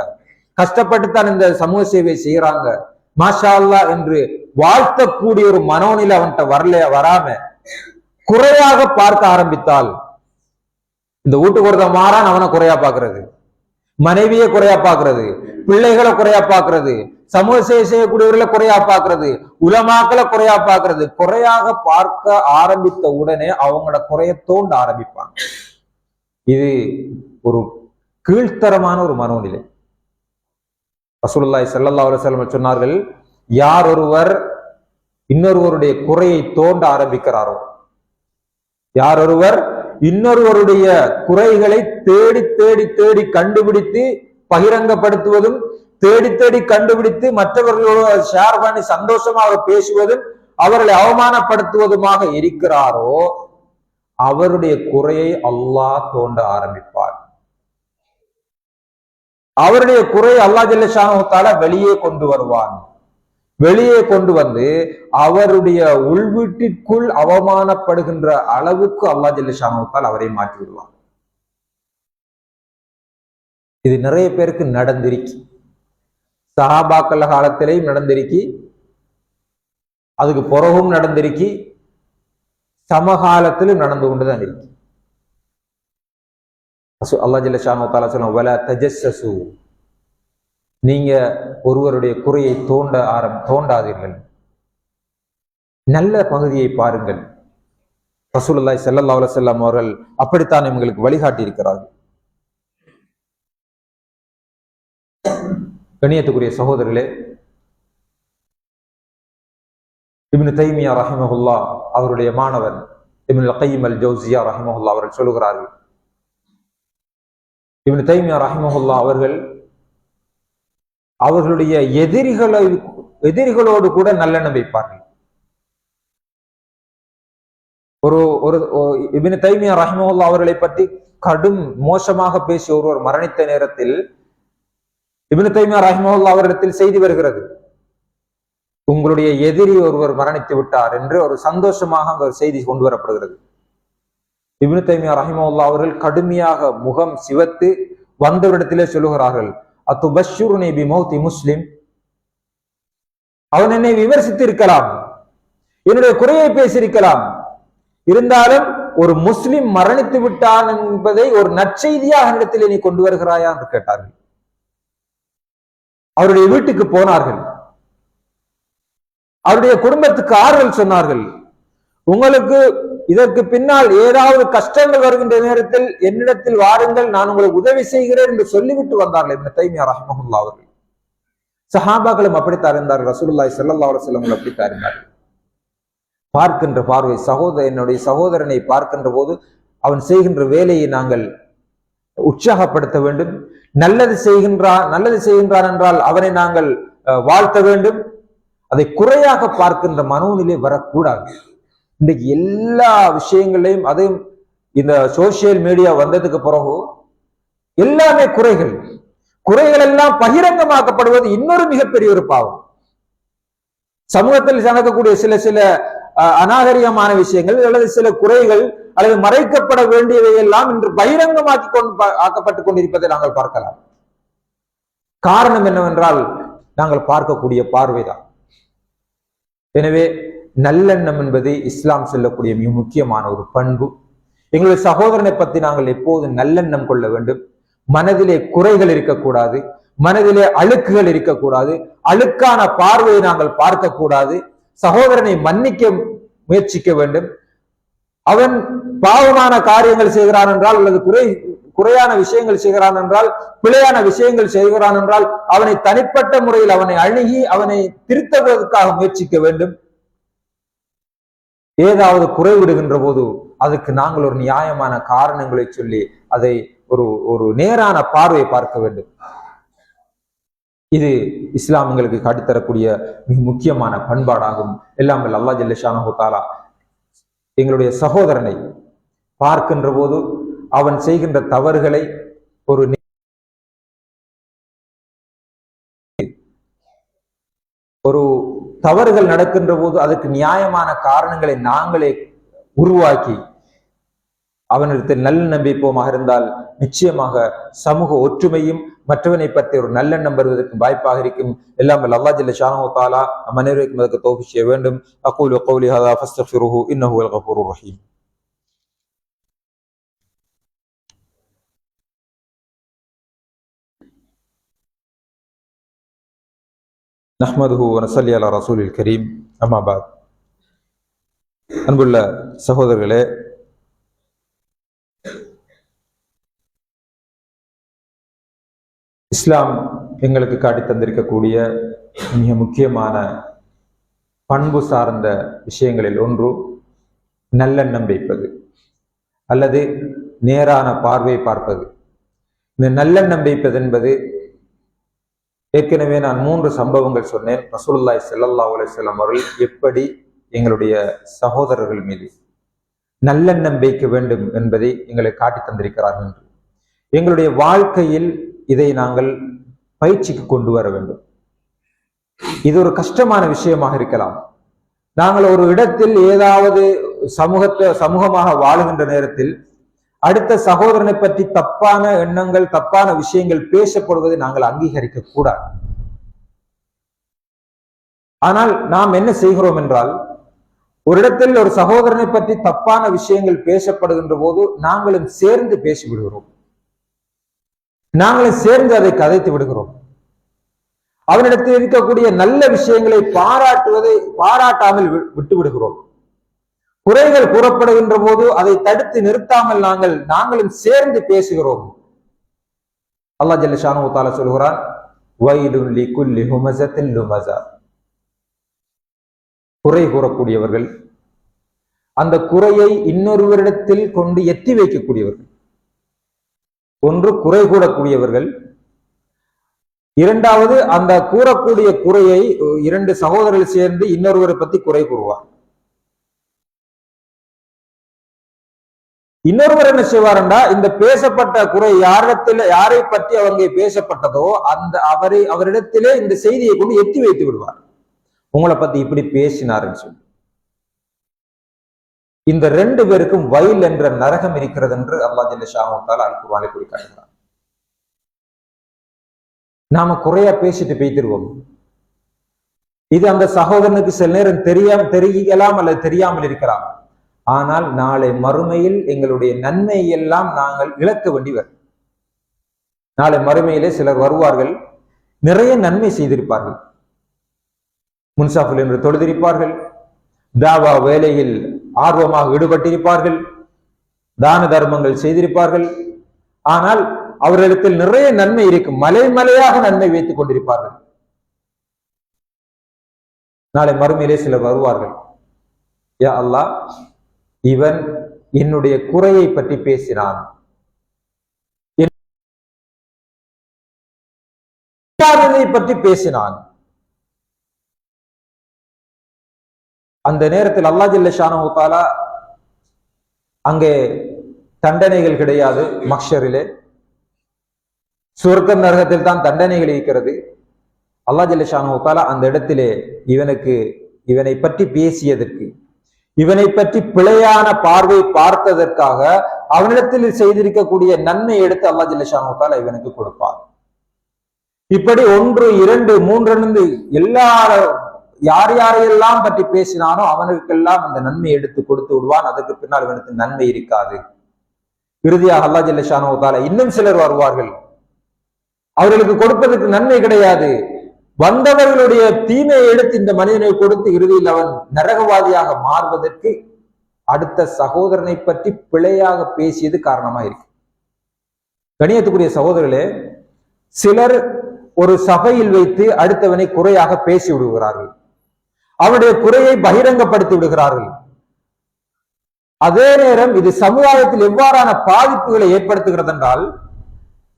கஷ்டப்பட்டு தான் இந்த சமூக சேவை செய்யறாங்க மாஷா அல்லாஹ் என்று வாழ்த்தக்கூடிய ஒரு மனோநிலை அவன்கிட்ட வராம குறையாக பார்க்க ஆரம்பித்தால், இந்த வீட்டுக்கு ஒருத்தன் மாறான் அவனை குறையா பாக்குறது, மனைவியை குறையா பாக்குறது, பிள்ளைகளை குறையா பாக்குறது, சமூக சேவை செய்யக்கூடியவர்களை குறையா பாக்குறது, உலமாக்களை குறையா பாக்குறது, குறையாக பார்க்க ஆரம்பித்த உடனே அவங்களோட குறைய தோண்ட ஆரம்பிப்பாங்க. இது ஒரு கீழ்த்தரமான ஒரு மனோநிலை. ரசூலுல்லாஹி ஸல்லல்லாஹு அலைஹி வஸல்லம் சொன்னார்கள், யார் ஒருவர் இன்னொருவருடைய குறையை தோண்ட ஆரம்பிக்கிறாரோ, யார் ஒருவர் இன்னொருவருடைய குறைகளை தேடி தேடி தேடி கண்டுபிடித்து பகிரங்கப்படுத்துவதும், தேடி தேடி கண்டுபிடித்து மற்றவர்களோடு ஷேர் பண்ணி சந்தோஷமாக பேசுவதும், அவர்களை அவமானப்படுத்துவதுமாக இருக்கிறாரோ அவருடைய குறையை அல்லாஹ் தோண்ட ஆரம்பிப்பார். அவருடைய குறையை அல்லாஹ் ஜல்ல ஷானஹு தஆலா வெளியே கொண்டு வருவான். வெளியே கொண்டு வந்து அவருடைய உள்வீட்டிற்குள் அவமானப்படுகின்ற அளவுக்கு அல்லாஹ் ஜல்ல ஷானஹு தஆலா அவரை மாற்றி விடுவான். இது நிறைய பேருக்கு நடந்திருக்கு. சஹாபாக்கள் காலத்திலேயும் நடந்திருக்கு, அதுக்கு பிறகும் நடந்திருக்கு, சமகாலத்திலும் நடந்து கொண்டுதான் இருக்கு. அல்லாஹ் ஜல்ல ஷானஹு தஆலா சொல்லுவாங்க, வலா தஜஸ்ஸஸு, நீங்க ஒருவருடைய குறையை தோண்டாதீர்கள், நல்ல பகுதியை பாருங்கள். ரசூலுல்லாஹி ஸல்லல்லாஹு அலைஹி வஸல்லம் அவர்கள் அப்படித்தான் எங்களுக்கு வழிகாட்டி இருக்கிறார்கள். கணியத்துக்குரிய சகோதரர்களே, இப்னு தைமியா ரஹிமஹுல்லாஹ் அவருடைய மாணவன் இப்னுல் கய்யிம் அல் ஜௌஸியா ரஹிமஹுல்லாஹ் அவர்கள் சொல்லுகிறார்கள், இப்னு தைமியா ரஹிமஹுல்லாஹ் அவர்களுடைய எதிரிகளோடு கூட நல்லெண்ணம் வைப்பார்கள். ஒரு இப்னு தைமியா ரஹிமஹுல்லாஹ் அவர்களை பற்றி கடும் மோசமாக பேசி ஒருவர் மரணித்த நேரத்தில் இப்னு தைமியா ரஹிமஹுல்லாஹ் அவரிடத்தில் செய்தி வருகிறது, உங்களுடைய எதிரி ஒருவர் மரணித்து விட்டார் என்று ஒரு சந்தோஷமாக அந்த செய்தி கொண்டு வரப்படுகிறது. இப்னு தைமியா ரஹிமஹுல்லாஹ் அவர்கள் கடுமையாக முகம் சிவத்து வந்தவரிடத்திலே சொல்லுகிறார்கள், அத்துபஷ்ஷிருனி பிமௌத்தி முஸ்லிம், அவன் என்னை விமர்சித்து இருக்கலாம், என்னுடைய குறையை பேசியிருக்கலாம், இருந்தாலும் ஒரு முஸ்லிம் மரணித்து விட்டான் என்பதை ஒரு நற்செய்தியாக இடத்திலே நீ கொண்டு வருகிறாயா என்று கேட்டார்கள். அவருடைய வீட்டுக்கு போனார்கள், அவருடைய குடும்பத்துக்கு ஆறுதல் சொன்னார்கள், உங்களுக்கு இதற்கு பின்னால் ஏதாவது கஷ்டங்கள் வருகின்ற நேரத்தில் என்னிடத்தில் வாருங்கள், நான் உங்களுக்கு உதவி செய்கிறேன் என்று சொல்லிவிட்டு வந்தார்கள் இப்னு தைமியா ரஹிமஹுல்லாஹ் அவர்கள். சஹாபாக்களும் அப்படித்தான் இருந்தார்கள், ரசூலுல்லாஹி ஸல்லல்லாஹு அலைஹி வஸல்லம் அப்படித்தான் இருந்தார்கள். பார்க்கின்ற பார்வை, என்னுடைய சகோதரனை பார்க்கின்ற போது அவன் செய்கின்ற வேலையை நாங்கள் உற்சாகப்படுத்த வேண்டும், நல்லது செய்கின்றான் என்றால் அவனை நாங்கள் வாழ்த்த வேண்டும், அதை குறையாக பார்க்கின்ற மனோநிலை வரக்கூடாது. இன்றைக்கு எல்லா விஷயங்களையும், அதையும் இந்த சோசியல் மீடியா வந்ததுக்கு பிறகு எல்லாமே குறைகள் எல்லாம் பகிரங்கமாக்கப்படுவது இன்னொரு மிகப்பெரிய ஒரு பாவம். சமூகத்தில் நடக்கக்கூடிய சில அநாகரிகமான விஷயங்கள் அல்லது சில குறைகள் அல்லது மறைக்கப்பட வேண்டியவை எல்லாம் இன்று ஆக்கப்பட்டுக் கொண்டிருப்பதை நாங்கள் பார்க்கலாம். காரணம் என்னவென்றால் நாங்கள் பார்க்கக்கூடிய பார்வைதான். எனவே நல்லெண்ணம் என்பது இஸ்லாம் சொல்லக்கூடிய மிக முக்கியமான ஒரு பண்பு. எங்களுடைய சகோதரனை பற்றி நாங்கள் எப்போது நல்லெண்ணம் கொள்ள வேண்டும். மனதிலே குறைகள் இருக்கக்கூடாது, மனதிலே அழுக்குகள் இருக்கக்கூடாது, அழுக்கான பார்வையை நாங்கள் பார்க்க கூடாது. சகோதரனை மன்னிக்க முயற்சிக்க வேண்டும். அவன் பாவமான காரியங்கள் செய்கிறான் என்றால் அல்லது குறையான விஷயங்கள் செய்கிறான் என்றால், பிழையான விஷயங்கள் செய்கிறான் என்றால், அவனை தனிப்பட்ட முறையில் அவனை அணுகி அவனை திருத்துவதற்காக முயற்சிக்க வேண்டும். ஏதாவது குறைவிடுகின்ற போது அதுக்கு நாங்கள் ஒரு நியாயமான காரணங்களை சொல்லி அதை ஒரு நேரான பார்வையை பார்க்க வேண்டும். இது இஸ்லாம் எங்களுக்கு காட்டித்தரக்கூடிய மிக முக்கியமான பண்பாடாகும். எல்லாம் அல்லாஹ் ஜல்ல ஷானஹு தஆலா எங்களுடைய சகோதரனை பார்க்கின்ற போது அவன் செய்கின்ற தவறுகளை ஒரு தவறுகள் நடக்கின்ற போது அதற்கு நியாயமான காரணங்களை நாங்களே உருவாக்கி அவனிடத்தில் நல்ல நம்பிப்போமாக இருந்தால் நிச்சயமாக சமூக ஒற்றுமையும் மற்றவனை பற்றி ஒரு நல்லெண்ணம் வருவதற்கு வாய்ப்பாக இருக்கும். எல்லாம் அல்லாஹ் ஜல்ல ஷானஹு தஆலா நம் அனைவருக்கும் அதற்கு தௌஃபீக் செய்ய வேண்டும். அகூலு கௌலி ஹாதா ஃபஸ்தக்ஃபிருஹு இன்னஹு வல் கஃபூருர் ரஹீம். நஹ்மதுஹு வ நஸல்லி அலா ரசூலில் கரீம். அம்மா பாத். அன்புள்ள சகோதரர்களே, இஸ்லாம் எங்களுக்கு காட்டி தந்திருக்கக்கூடிய மிக முக்கியமான பண்பு சார்ந்த விஷயங்களில் ஒன்று நல்லெண்ணம் வைப்பது அல்லது நேரான பார்வை பார்ப்பது. இந்த நல்லெண்ணம் வைப்பது என்பது ஏற்கனவே நான் 3 சம்பவங்கள் சொன்னேன். ரசூலுல்லாஹி ஸல்லல்லாஹு அலைஹி வஸல்லம் அவர்கள் எப்படி எங்களுடைய சகோதரர்கள் மீது நல்லெண்ணம் வைக்க வேண்டும் என்பதை எங்களை காட்டி தந்திருக்கிறார்கள். எங்களுடைய வாழ்க்கையில் இதை நாங்கள் பயிற்சிக்கு கொண்டு வர வேண்டும். இது ஒரு கஷ்டமான விஷயமாக இருக்கலாம். நாங்கள் ஒரு இடத்தில் ஏதாவது சமூகமாக வாழுகின்ற நேரத்தில் அடுத்த சகோதரனை பற்றி தப்பான எண்ணங்கள், தப்பான விஷயங்கள் பேசப்படுவதை நாங்கள் அங்கீகரிக்க கூடாது. ஆனால் நாம் என்ன செய்கிறோம் என்றால், ஒரு இடத்தில் ஒரு சகோதரனை பற்றி தப்பான விஷயங்கள் பேசப்படுகின்ற போது நாங்களும் சேர்ந்து பேசிவிடுகிறோம். நாங்களும் சேர்ந்து அதை கதைத்து விடுகிறோம். அவனிடத்தில் இருக்கக்கூடிய நல்ல விஷயங்களை பாராட்டாமல் விட்டு விடுகிறோம். குறைகள் கூறப்படுகின்ற போது அதை தடுத்து நிறுத்தாமல் நாங்களும் சேர்ந்து பேசுகிறோம். அல்லாஹ் ஜல்ல ஷானஹு தஆலா சொல்கிறான், வைலுன் லிகுல்லி ஹுமஸத்தின் லுமஸா. குறை கூறக்கூடியவர்கள், அந்த குறையை இன்னொருவரிடத்தில் கொண்டு எத்தி வைக்கக்கூடியவர்கள். ஒன்று குறை கூறக்கூடியவர்கள், இரண்டாவது அந்த கூறக்கூடிய குறையை 2 சகோதரர்கள் சேர்ந்து இன்னொருவரை பத்தி குறை கூறுவார். இன்னொருவர் என்ன செய்வார்டா, இந்த பேசப்பட்ட குறை யாரை பற்றி அவங்க பேசப்பட்டதோ அவரிடத்திலே இந்த செய்தியை கொண்டு எத்தி வைத்து விடுவார். உங்களை பத்தி இப்படி பேசினாருன்னு சொல்லி. இந்த 2 பேருக்கும் வயல் என்ற நரகம் இருக்கிறது என்று அல்லாஹ் ஜல்ல ஷானஹு தஆலா அல் குர்ஆனில் குறிப்பிடுகிறார். நாம குறையா பேசிட்டு பேய்த்திருவோம். இது அந்த சகோதரனுக்கு சில நேரம் தெரியலாம் அல்லது தெரியாமல் இருக்கலாம். ஆனால் நாளை மறுமையில் எங்களுடைய நன்மை எல்லாம் நாங்கள் இழக்க வேண்டி வரும். நாளை மறுமையிலே சிலர் வருவார்கள், நிறைய நன்மை செய்திருப்பார்கள், முன்சாஃபில் என்று தொழுதிருப்பார்கள், தாவா வேலையில் ஆர்வமாக ஈடுபட்டிருப்பார்கள், தான தர்மங்கள் செய்திருப்பார்கள். ஆனால் அவர்களிடத்தில் நிறைய நன்மை இருக்கும், மலையாக நன்மை வைத்துக் கொண்டிருப்பார்கள். நாளை மறுமையிலே சிலர் வருவார்கள், யா அல்லாஹ், இவன் என்னுடைய குறையை பற்றி பேசினான், பற்றி பேசினான். அந்த நேரத்தில் அல்லாஹ் ஜல்ல ஷானஹு தஆலா அங்கே தண்டனைகள் கிடையாது. மஹ்ஷரிலே சொர்க்க நரகத்தில் தான் தண்டனைகள் இருக்கிறது. அல்லாஹ் ஜல்ல ஷானஹு தஆலா அந்த இடத்திலே இவனை பற்றி பேசியதற்கு, இவனை பற்றி பிழையான பார்வை பார்த்ததற்காக அவனிடத்தில் செய்திருக்கக்கூடிய நன்மை எடுத்து அல்லாஹ் ஜல்ல ஷானஹு தஆலா இவனுக்கு கொடுப்பார். இப்படி 1, 2, 3 யாரையெல்லாம் பற்றி பேசினானோ அவனுக்கெல்லாம் அந்த நன்மை எடுத்து கொடுத்து விடுவான். அதற்கு பின்னால் இவனுக்கு நன்மை இருக்காது. இறுதியாக அல்லாஹ் ஜல்ல ஷானஹு தஆலா இன்னும் சிலர் வருவார்கள், அவர்களுக்கு கொடுப்பதற்கு நன்மை கிடையாது. வந்தவர்களுடைய தீமையை எடுத்து இந்த மனிதனை கொடுத்து இறுதியில் அவன் நரகவாதியாக மாறுவதற்கு அடுத்த சகோதரனை பற்றி பிழையாக பேசியது காரணமாக இருக்கு. கணியத்துக்குரிய சகோதரர்களே, சிலர் ஒரு சபையில் வைத்து அடுத்தவனை குறையாக பேசி விடுகிறார்கள், அவருடைய குறையை பகிரங்கப்படுத்தி விடுகிறார்கள். அதே நேரம் இது சமுதாயத்தில் எவ்வாறான பாதிப்புகளை ஏற்படுத்துகிறது என்றால்,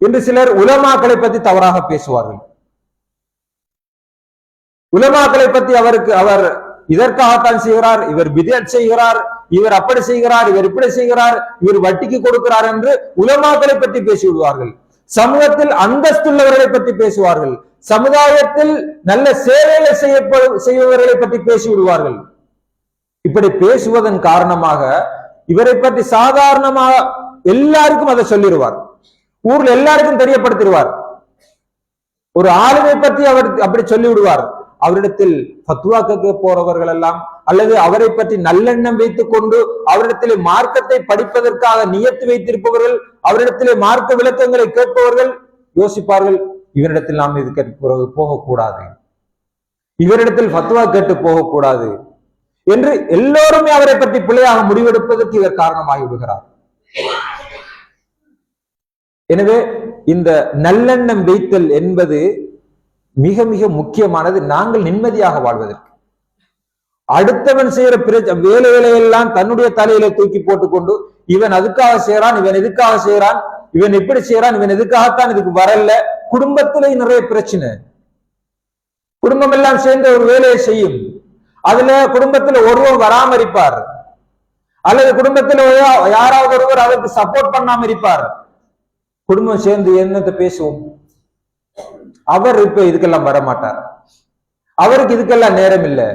இன்று சிலர் உலமாக்களை பற்றி தவறாக பேசுவார்கள். உலமாக்களை பற்றி அவர் இதற்காகத்தான் செய்கிறார், இவர் பிதஅத் செய்கிறார், இவர் அப்படி செய்கிறார், இவர் இப்படி செய்கிறார், இவர் வட்டிக்கு கொடுக்கிறார் என்று உலமாக்களை பற்றி பேசி விடுவார்கள். சமூகத்தில் அந்தஸ்துள்ளவர்களை பற்றி பேசுவார்கள், சமுதாயத்தில் நல்ல சேவைகளை செய்பவர்களை பற்றி பேசி விடுவார்கள். இப்படி பேசுவதன் காரணமாக இவரை பற்றி சாதாரணமாக எல்லாருக்கும் அதை சொல்லிடுவார், ஊர்ல எல்லாருக்கும் தெரியப்படுத்திடுவார். ஒரு ஆளுமை பற்றி அவர் அப்படி சொல்லி விடுவார். அவரிடத்தில் ஃபத்வா கேட்க போறவர்கள் எல்லாம் அல்லது அவரை பற்றி நல்லெண்ணம் வைத்துக் கொண்டு அவரிடத்திலே மார்க்கத்தை படிப்பதற்காக நியத்து வைத்திருப்பவர்கள், அவரிடத்திலே மார்க்க விளக்கங்களை கேட்பவர்கள் யோசிப்பார்கள், இவரிடத்தில் நாம் இது போகக்கூடாது, இவரிடத்தில் ஃபத்வா கேட்டு போகக்கூடாது என்று எல்லோருமே அவரை பற்றி பிழையாக முடிவெடுப்பதற்கு இவர் காரணமாகி விடுகிறார். எனவே இந்த நல்லெண்ணம் வைத்தல் என்பது மிக மிக முக்கியமானது. நாங்கள் நிம்மதியாக வாழ்வதற்கு அடுத்தவன் செய்யற வேலையெல்லாம் தன்னுடைய தலையில தூக்கி போட்டுக்கொண்டு இவன் அதுக்காக செய்யறான், இவன் எதுக்காக செய்யறான், இவன் எப்படி செய்யறான், இவன் எதுக்காகத்தான் இதுக்கு வரல. குடும்பத்திலே நிறைய பிரச்சனை. குடும்பம் எல்லாம் சேர்ந்து ஒரு வேலையை செய்யும், அதுல குடும்பத்துல ஒருவர் வராம இருப்பார், அல்லது குடும்பத்துல யாராவது ஒருவர் அதற்கு சப்போர்ட் பண்ணாம இருப்பார். குடும்பம் சேர்ந்து என்னத்தை பேசுவோம், அவர் இப்ப இதுக்கெல்லாம் வரமாட்டார், அவருக்கு இதுக்கெல்லாம் நேரம் இல்லை,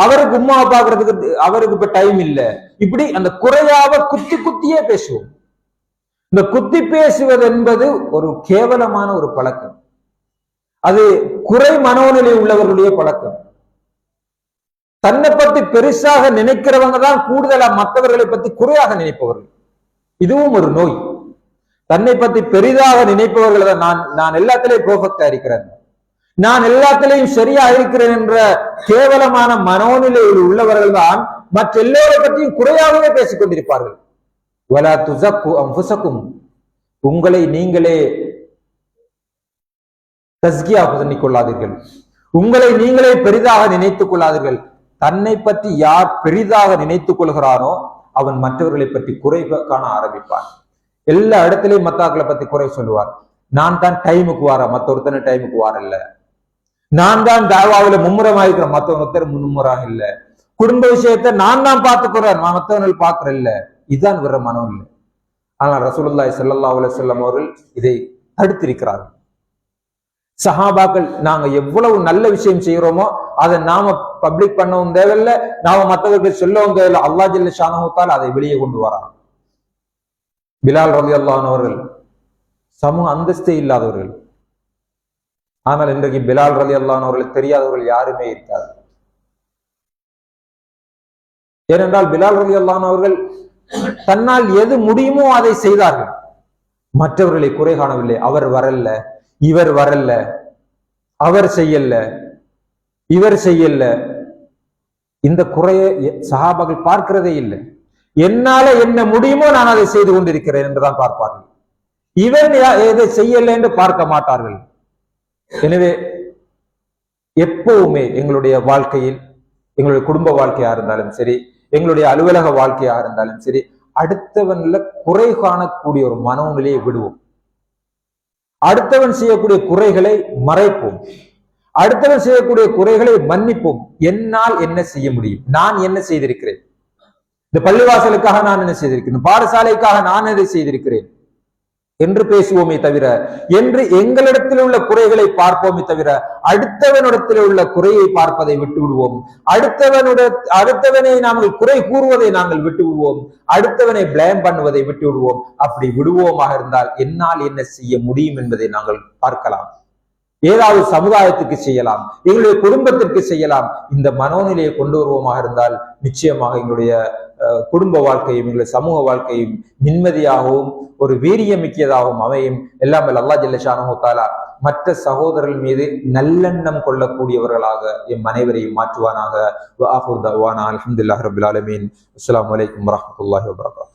அவருக்கு உம்மாவை பாக்குறதுக்கு அவருக்கு இப்ப டைம் இல்லை. இப்படி அந்த குறையாவ குத்தி குத்தியே பேசுவோம். இந்த குத்தி பேசுவது என்பது ஒரு கேவலமான ஒரு பழக்கம். அது குறை மனோநிலை உள்ளவர்களுடைய பழக்கம். தன்னை பத்தி பெருசாக நினைக்கிறவங்க தான் கூடுதலா மற்றவர்களை பத்தி குறையாக நினைப்பவர்கள். இதுவும் ஒரு நோய். தன்னை பத்தி பெரிதாக நினைப்பவர்கள் தான் நான் எல்லாத்திலையும் பெர்ஃபெக்டா இருக்கிறேன், நான் எல்லாத்திலையும் சரியா இருக்கிறேன் என்ற கேவலமான மனோநிலையில் உள்ளவர்கள் தான் மற்ற எல்லோரை பற்றியும் குறையாகவே பேசிக் கொண்டிருப்பார்கள். வலா துஸக்கு அன்ஃபுஸக்கும், உங்களை நீங்களே தஸ்கியா பண்ணிக் கொள்ளாதீர்கள், உங்களை நீங்களே பெரிதாக நினைத்துக் கொள்ளாதீர்கள். தன்னை பற்றி யார் பெரிதாக நினைத்துக் கொள்கிறானோ அவன் மற்றவர்களை பற்றி குறை காண ஆரம்பிப்பான். எல்லா இடத்திலையும் மத்தாக்களை பத்தி குறை சொல்லுவார். நான் தான் டைமுக்கு வார, மற்றொருத்தன டைமுக்கு வார இல்ல, நான் தான் தாவாவில மும்முரமாயிருக்கிற, மற்றவங்க மும்முறாக இல்ல, குடும்ப விஷயத்தை நான் தான் பார்த்துக்கிறேன், மற்றவர்கள் பார்க்கிற இல்ல. இதுதான் வர மனம் இல்லை. ஆனால் ரசூலுல்லாஹி ஸல்லல்லாஹு அலைஹி வஸல்லம் அவர்கள் இதை தடுத்திருக்கிறார்கள். சஹாபாக்கள் நாங்க எவ்வளவு நல்ல விஷயம் செய்யறோமோ அதை நாம பப்ளிக் பண்ணவும் தேவையில்லை, நாம மற்றவர்கள் சொல்லவும் தேவையில்லை. அல்லாஹ் ஜல்ல ஷானஹு தஆலா அதை வெளியே கொண்டு வரான். பிலால் ரலியல்லாஹு அன்ஹு அவர்கள் சமூக அந்தஸ்தே இல்லாதவர்கள். ஆனால் இன்றைக்கு பிலால் ரலியல்லாஹு அன்ஹு அவர்களுக்கு தெரியாதவர்கள் யாருமே இருக்காது. ஏனென்றால் பிலால் ரலியல்லாஹு அன்ஹு அவர்கள் தன்னால் எது முடியுமோ அதை செய்தார்கள், மற்றவர்களை குறை காணவில்லை. அவர் வரல, இவர் வரல, அவர் செய்யல, இவர் செய்யல, இந்த குறைய சஹாபாக்கள் பார்க்கிறதே இல்லை. என்னால என்ன முடியுமோ நான் அதை செய்து கொண்டிருக்கிறேன் என்றுதான் பார்ப்பார்கள். இவன் எதை செய்யல என்று பார்க்க மாட்டார்கள். எனவே எப்பவுமே எங்களுடைய வாழ்க்கையில், எங்களுடைய குடும்ப வாழ்க்கையா இருந்தாலும் சரி, எங்களுடைய அலுவலக வாழ்க்கையாக இருந்தாலும் சரி, அடுத்தவன்ல குறை காணக்கூடிய ஒரு மனோநிலையை விடுவோம். அடுத்தவன் செய்யக்கூடிய குறைகளை மறைப்போம், அடுத்தவன் செய்யக்கூடிய குறைகளை மன்னிப்போம். என்னால் என்ன செய்ய முடியும், நான் என்ன செய்திருக்கிறேன், இந்த பள்ளிவாசலுக்காக நான் என்ன செய்திருக்கிறேன், பாடசாலைக்காக நான் எதை செய்திருக்கிறேன் என்று பேசுவோமே தவிர, என்று எங்களிடத்தில் உள்ள குறைகளை பார்ப்போமே தவிர அடுத்தவனிடத்தில் உள்ள குறையை பார்ப்பதை விட்டு விடுவோம். அடுத்தவனை நாங்கள் குறை கூறுவதை நாங்கள் விட்டு விடுவோம், அடுத்தவனை பிளேம் பண்ணுவதை விட்டு விடுவோம். அப்படி விடுவோமாக இருந்தால் என்னால் என்ன செய்ய முடியும் என்பதை நாங்கள் பார்க்கலாம். ஏதாவது சமுதாயத்துக்கு செய்யலாம், எங்களுடைய குடும்பத்திற்கு செய்யலாம். இந்த மனோநிலையை கொண்டு வருவோமாக இருந்தால் நிச்சயமாக எங்களுடைய குடும்ப வாழ்க்கையும் எங்களுடைய சமூக வாழ்க்கையும் நிம்மதியாகவும் ஒரு வீரியமிக்கதாகவும் அமையும். எல்லாம் அல்லாஹ் ஜல்ல ஷானஹு தஆலா மற்ற சகோதரர்கள் மீது நல்லெண்ணம் கொள்ளக்கூடியவர்களாக எம் அனைவரையும் மாற்றுவானாக. வ ஆஃபிரு தஅவானா அல்ஹம்துலில்லாஹி ரப்பில் ஆலமீன். அஸ்ஸலாமு அலைக்கும் வரஹ்மத்துல்லாஹி வபரகாத்துஹு.